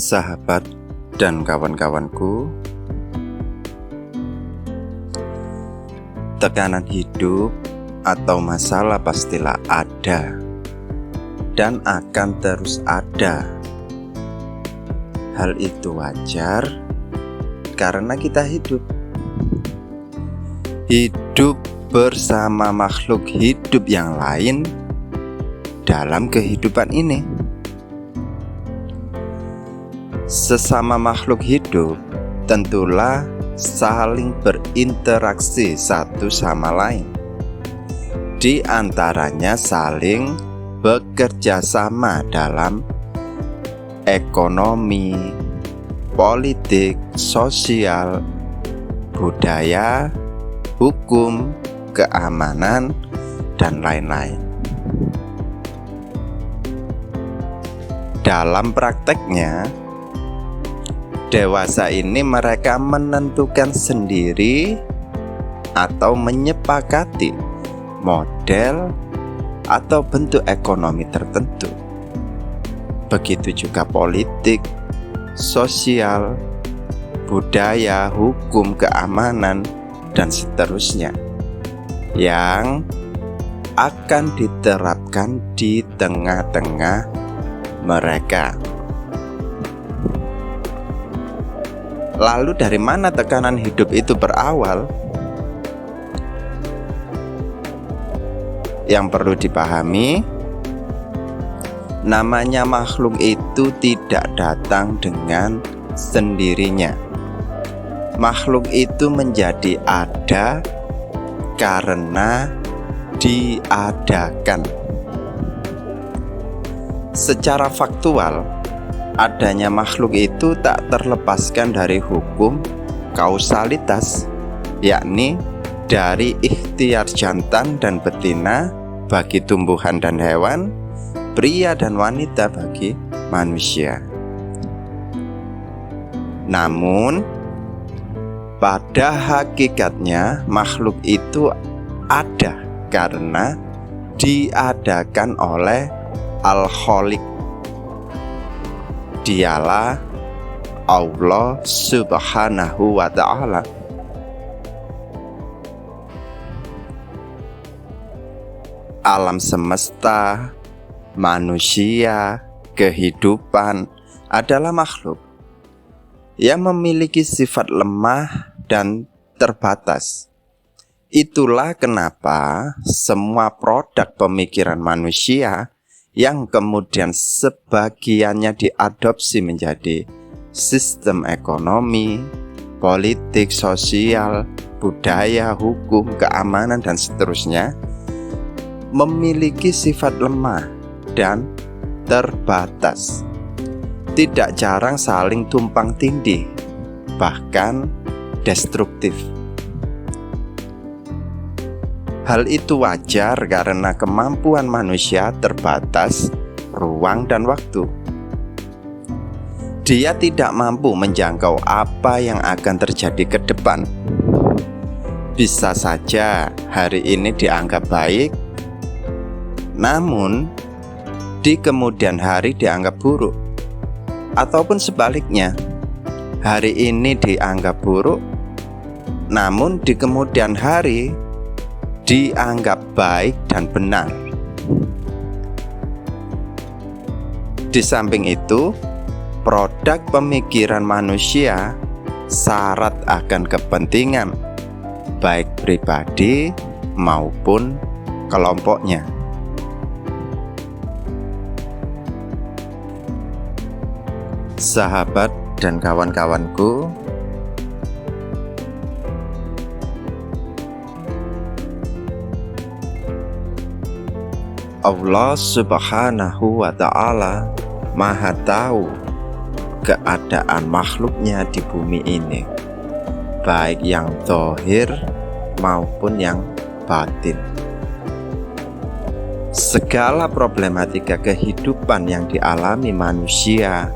Sahabat dan kawan-kawanku, tekanan hidup atau masalah pastilah ada dan akan terus ada. Hal itu wajar karena kita hidup bersama makhluk hidup yang lain dalam kehidupan ini. Sesama makhluk hidup tentulah saling berinteraksi satu sama lain. Di antaranya saling bekerja sama dalam ekonomi, politik, sosial, budaya, hukum, keamanan, dan lain-lain. Dalam prakteknya, dewasa ini mereka menentukan sendiri atau menyepakati model atau bentuk ekonomi tertentu. Begitu juga politik, sosial, budaya, hukum, keamanan, dan seterusnya yang akan diterapkan di tengah-tengah mereka. Lalu dari mana tekanan hidup itu berawal? Yang perlu dipahami, namanya makhluk itu tidak datang dengan sendirinya. Makhluk itu menjadi ada karena diadakan. Secara faktual, adanya makhluk itu tak terlepaskan dari hukum kausalitas, yakni dari ikhtiar jantan dan betina bagi tumbuhan dan hewan, pria dan wanita bagi manusia. Namun, pada hakikatnya makhluk itu ada karena diadakan oleh Al-Khaliq. Dialah Allah Subhanahu wa Ta'ala. Alam semesta, manusia, kehidupan adalah makhluk yang memiliki sifat lemah dan terbatas. Itulah kenapa semua produk pemikiran manusia yang kemudian sebagiannya diadopsi menjadi sistem ekonomi, politik, sosial, budaya, hukum, keamanan, dan seterusnya, memiliki sifat lemah dan terbatas. Tidak jarang saling tumpang tindih, bahkan destruktif. Hal itu wajar karena kemampuan manusia terbatas ruang dan waktu. Dia tidak mampu menjangkau apa yang akan terjadi ke depan. Bisa saja hari ini dianggap baik, namun di kemudian hari dianggap buruk. Ataupun sebaliknya, hari ini dianggap buruk, namun di kemudian hari dianggap baik dan benar. Di samping itu, produk pemikiran manusia syarat akan kepentingan, baik pribadi maupun kelompoknya. Sahabat dan kawan-kawanku, Allah Subhanahu wa Ta'ala Maha tahu keadaan makhluknya di bumi ini, baik yang zahir maupun yang batin. Segala problematika kehidupan yang dialami manusia,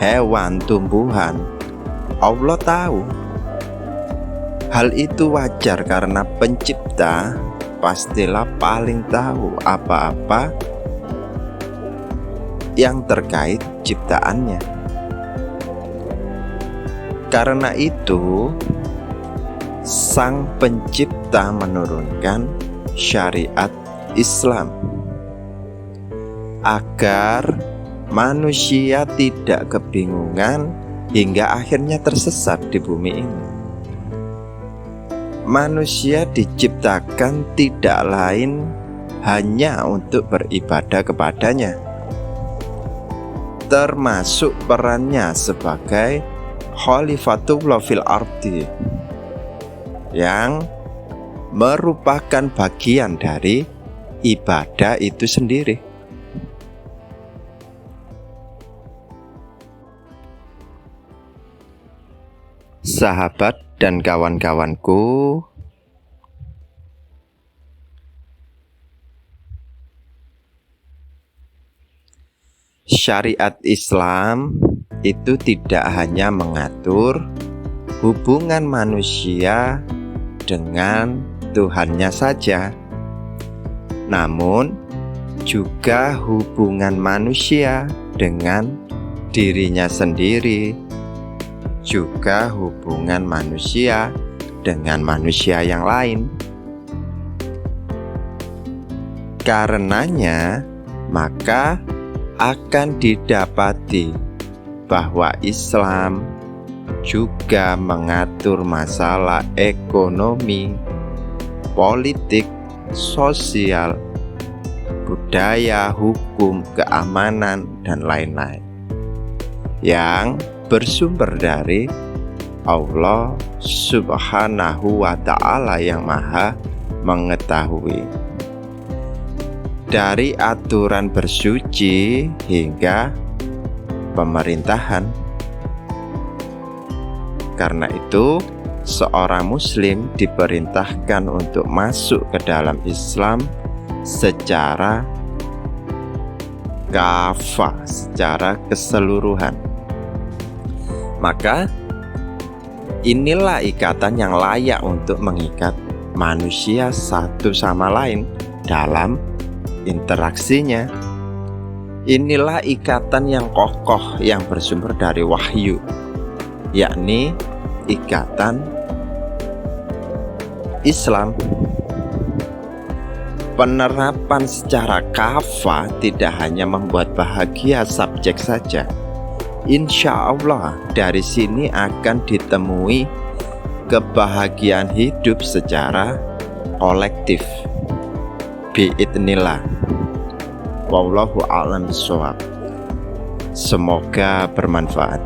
hewan, tumbuhan, Allah tahu. Hal itu wajar karena pencipta pastilah paling tahu apa-apa yang terkait ciptaannya. Karena itu, Sang Pencipta menurunkan syariat Islam agar manusia tidak kebingungan hingga akhirnya tersesat di bumi ini. Manusia diciptakan tidak lain hanya untuk beribadah kepadanya, termasuk perannya sebagai Khalifatullah fil ardi, yang merupakan bagian dari ibadah itu sendiri. Sahabat dan kawan-kawanku, syariat Islam itu tidak hanya mengatur hubungan manusia dengan Tuhannya saja, namun juga hubungan manusia dengan dirinya sendiri, juga hubungan manusia dengan manusia yang lain. Karenanya, maka akan didapati bahwa Islam juga mengatur masalah ekonomi, politik, sosial, budaya, hukum, keamanan, dan lain-lain yang bersumber dari Allah Subhanahu wa Ta'ala yang Maha Mengetahui. Dari aturan bersuci hingga pemerintahan. Karena itu, seorang muslim diperintahkan untuk masuk ke dalam Islam secara kafah, secara keseluruhan. Maka inilah ikatan yang layak untuk mengikat manusia satu sama lain dalam interaksinya. Inilah ikatan yang kokoh yang bersumber dari wahyu, yakni ikatan Islam. Penerapan secara kafah tidak hanya membuat bahagia subjek saja. Insya Allah dari sini akan ditemui kebahagiaan hidup secara kolektif. Biidznillah. Wallahu a'lam bishawab. Semoga bermanfaat.